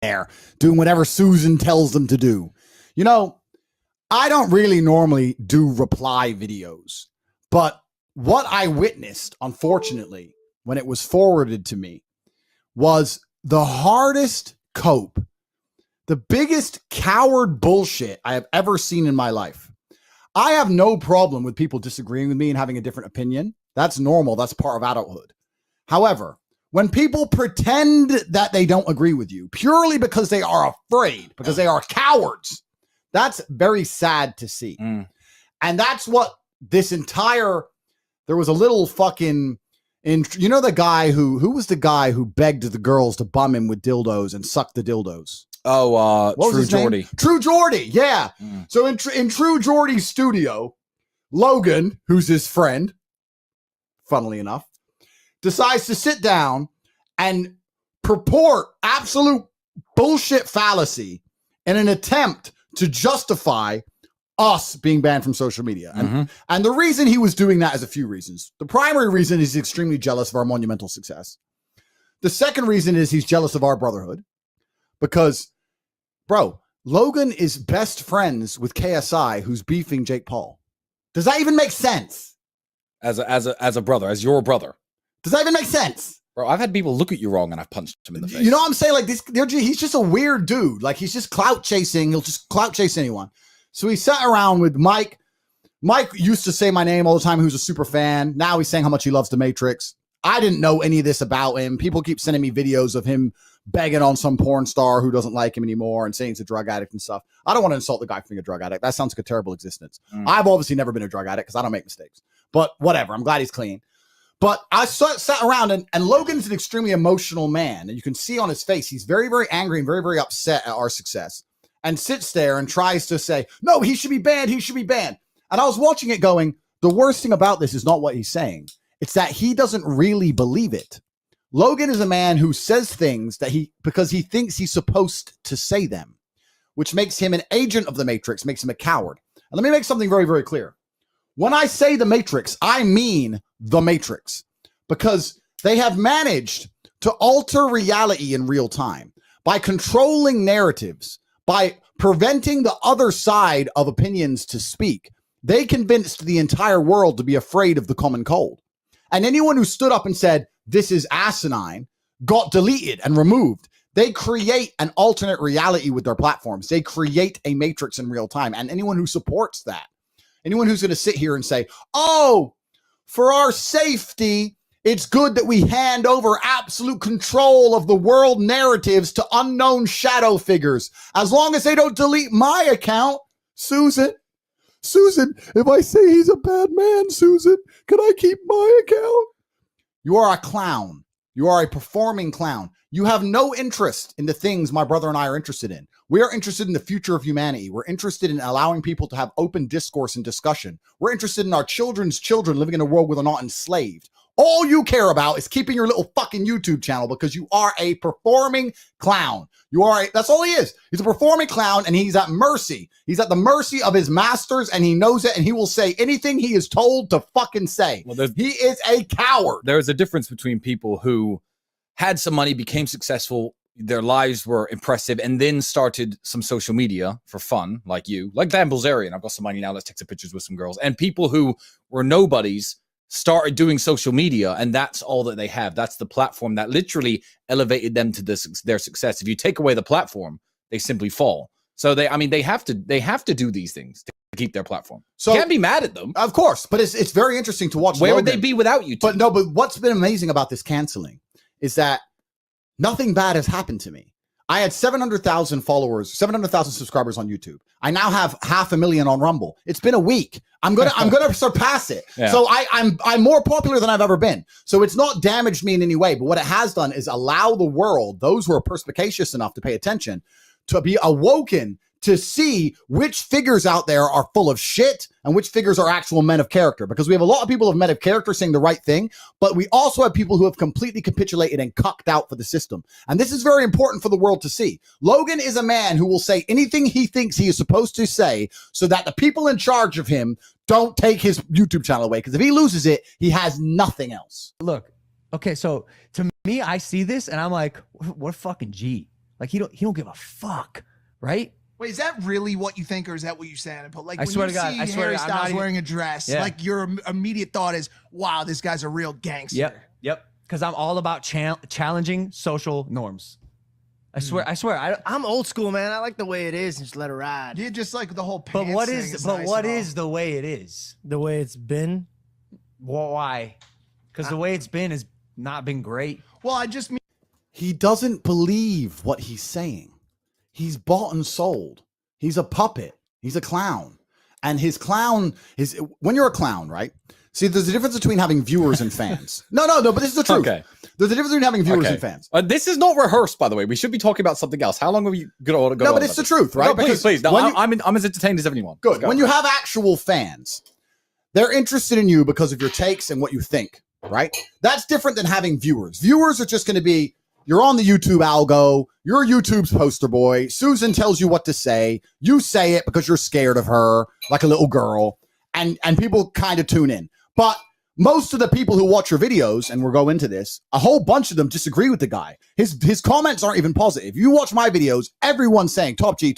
there doing whatever Susan tells them to do. You know, I don't really normally do reply videos, but what I witnessed, unfortunately, when it was forwarded to me was the hardest cope, the biggest coward bullshit I have ever seen in my life. I have no problem with people disagreeing with me and having a different opinion. That's normal. That's part of adulthood. However, when people pretend that they don't agree with you purely because they are afraid, because they are cowards, that's very sad to see. And that's what this entire, there was a little fucking, you know, the guy who was the guy who begged the girls to bum him with dildos and suck the dildos? Oh, True Geordie. True Geordie, yeah. So in True Geordie's studio, Logan, who's his friend, funnily enough, decides to sit down and purport absolute bullshit fallacy in an attempt to justify us being banned from social media. And the reason he was doing that is a few reasons. The primary reason is he's extremely jealous of our monumental success. The second reason is he's jealous of our brotherhood because, bro, Logan is best friends with KSI, who's beefing Jake Paul. Does that even make sense? As a brother, as your brother. Does that even make sense? Bro, I've had people look at you wrong and I've punched him in the face. You know what I'm saying? Like this, he's just a weird dude. Like he's just clout chasing. He'll just clout chase anyone. So he sat around with Mike. Mike used to say my name all the time. He was a super fan. Now he's saying how much he loves The Matrix. I didn't know any of this about him. People keep sending me videos of him begging on some porn star who doesn't like him anymore and saying he's a drug addict and stuff. I don't want to insult the guy for being a drug addict. That sounds like a terrible existence. I've obviously never been a drug addict because I don't make mistakes. But whatever. I'm glad he's clean. But I sat around and Logan's an extremely emotional man. And you can see on his face, he's very, very angry and very, very upset at our success. And sits there and tries to say, no, he should be banned. He should be banned. And I was watching it going, the worst thing about this is not what he's saying. It's that he doesn't really believe it. Logan is a man who says things that because he thinks he's supposed to say them, which makes him an agent of the Matrix, makes him a coward. And let me make something very, very clear. When I say the Matrix, I mean the Matrix, because they have managed to alter reality in real time by controlling narratives, by preventing the other side of opinions to speak. They convinced the entire world to be afraid of the common cold. And anyone who stood up and said, this is asinine, got deleted and removed. They create an alternate reality with their platforms. They create a matrix in real time. And anyone who supports that, anyone who's going to sit here and say, oh, for our safety, it's good that we hand over absolute control of the world narratives to unknown shadow figures. As long as they don't delete my account, Susan, if I say he's a bad man, Susan, can I keep my account? You are a clown. You are a performing clown. You have no interest in the things my brother and I are interested in. We are interested in the future of humanity. We're interested in allowing people to have open discourse and discussion. We're interested in our children's children living in a world where they're not enslaved. All you care about is keeping your little fucking YouTube channel because you are a performing clown. That's all he is. He's a performing clown and he's at mercy. He's at the mercy of his masters and he knows it and he will say anything he is told to fucking say. Well, he is a coward. There's a difference between people who had some money, became successful, their lives were impressive, and then started some social media for fun, like you, like Dan Bilzerian. I've got some money now, let's take some pictures with some girls. And people who were nobodies started doing social media, and that's all that they have. That's the platform that literally elevated them to their success. If you take away the platform, they simply fall. So they have to do these things to keep their platform. So you can't be mad at them, of course. But it's very interesting to watch. Where Logan would they be without you? But what's been amazing about this canceling is that nothing bad has happened to me. I had 700,000 followers, 700,000 subscribers on YouTube. I now have 500,000 on Rumble. It's been a week. I'm gonna surpass it. Yeah. So I'm more popular than I've ever been. So it's not damaged me in any way. But what it has done is allow the world, those who are perspicacious enough to pay attention, to be awoken to see which figures out there are full of shit and which figures are actual men of character. Because we have a lot of people of men of character saying the right thing, but we also have people who have completely capitulated and cucked out for the system. And this is very important for the world to see. Logan is a man who will say anything he thinks he is supposed to say so that the people in charge of him don't take his YouTube channel away. Because if he loses it, he has nothing else. Look, okay, so to me, I see this and I'm like, what fucking G. Like he don't give a fuck, right? Wait, is that really what you think, or is that what you saying? But like, I when swear you to God, see I swear Harry to God, I'm Styles not even- wearing a dress, Yeah. like your immediate thought is, "Wow, this guy's a real gangster." Yep. Because I'm all about challenging social norms. I swear. I'm old school, man. I like the way it is and just let it ride. You just like the whole But pants what thing is? is But nice what and all. is the way it is? The way it's been. Why? Because the way it's been has not been great. Well, I just mean He doesn't believe what he's saying. He's bought and sold. He's a puppet. He's a clown. And his clown is, when you're a clown, right? See, there's a difference between having viewers and fans. No, but this is the truth. Okay. There's a difference between having viewers and fans. This is not rehearsed, by the way. We should be talking about something else. How long have you go No, but it's the truth, right? No, please. No, when you- I'm as entertained as anyone. Good. Let's go. When you have actual fans, they're interested in you because of your takes and what you think, right? That's different than having viewers. Viewers are just going to be, you're on the YouTube algo, you're YouTube's poster boy, Susan tells you what to say, you say it because you're scared of her, like a little girl, and people kind of tune in. But most of the people who watch your videos, and we'll go into this, a whole bunch of them disagree with the guy. His comments aren't even positive. You watch my videos, everyone's saying, top G,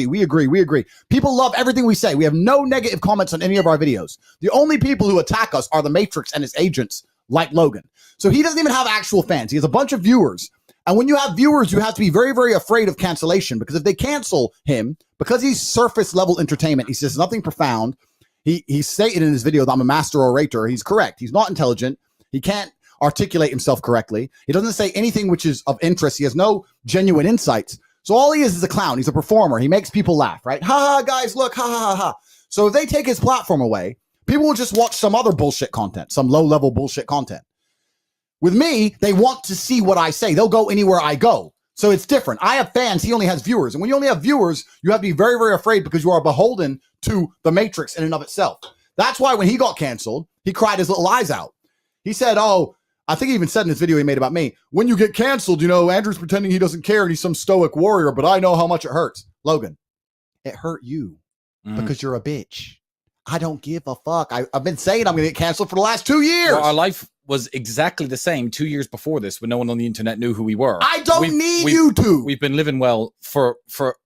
we agree. People love everything we say. We have no negative comments on any of our videos. The only people who attack us are the Matrix and his agents, like Logan. So he doesn't even have actual fans. He has a bunch of viewers. And when you have viewers, you have to be very, very afraid of cancellation, because if they cancel him, because he's surface level entertainment, he says nothing profound. He stated in his video that I'm a master orator. He's correct. He's not intelligent. He can't articulate himself correctly. He doesn't say anything which is of interest. He has no genuine insights. So all he is a clown. He's a performer. He makes people laugh, right? Ha ha, guys, look, ha ha ha ha. So if they take his platform away, people will just watch some other bullshit content, some low-level bullshit content. With me, they want to see what I say. They'll go anywhere I go. So it's different. I have fans. He only has viewers. And when you only have viewers, you have to be very, very afraid, because you are beholden to the Matrix in and of itself. That's why when he got canceled, he cried his little eyes out. He said, I think he even said in his video he made about me, when you get canceled, Andrew's pretending he doesn't care and he's some stoic warrior, but I know how much it hurts. Logan, it hurt you because you're a bitch. I don't give a fuck. I've been saying I'm going to get canceled for the last 2 years. Well, our life was exactly the same 2 years before this, when no one on the internet knew who we were. I don't need YouTube. We've been living well for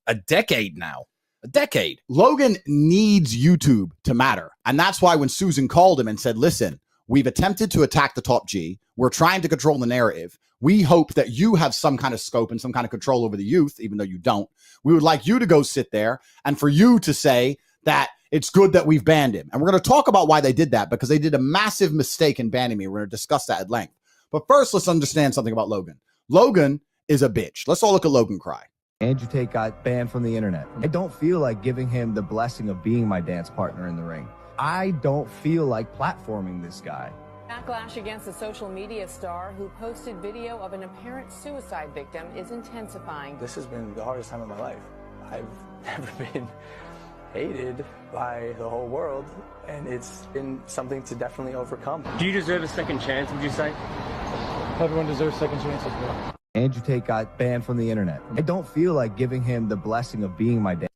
a decade now. A decade. Logan needs YouTube to matter. And that's why when Susan called him and said, listen, we've attempted to attack the top G. We're trying to control the narrative. We hope that you have some kind of scope and some kind of control over the youth, even though you don't. We would like you to go sit there and for you to say that it's good that we've banned him. And we're going to talk about why they did that, because they did a massive mistake in banning me. We're going to discuss that at length. But first, let's understand something about Logan. Logan is a bitch. Let's all look at Logan cry. Andrew Tate got banned from the internet. I don't feel like giving him the blessing of being my dance partner in the ring. I don't feel like platforming this guy. Backlash against the social media star who posted video of an apparent suicide victim is intensifying. This has been the hardest time of my life. I've never been hated by the whole world, and it's been something to definitely overcome. Do you deserve a second chance, would you say? Everyone deserves second chances, bro. Andrew Tate got banned from the internet. I don't feel like giving him the blessing of being my dance.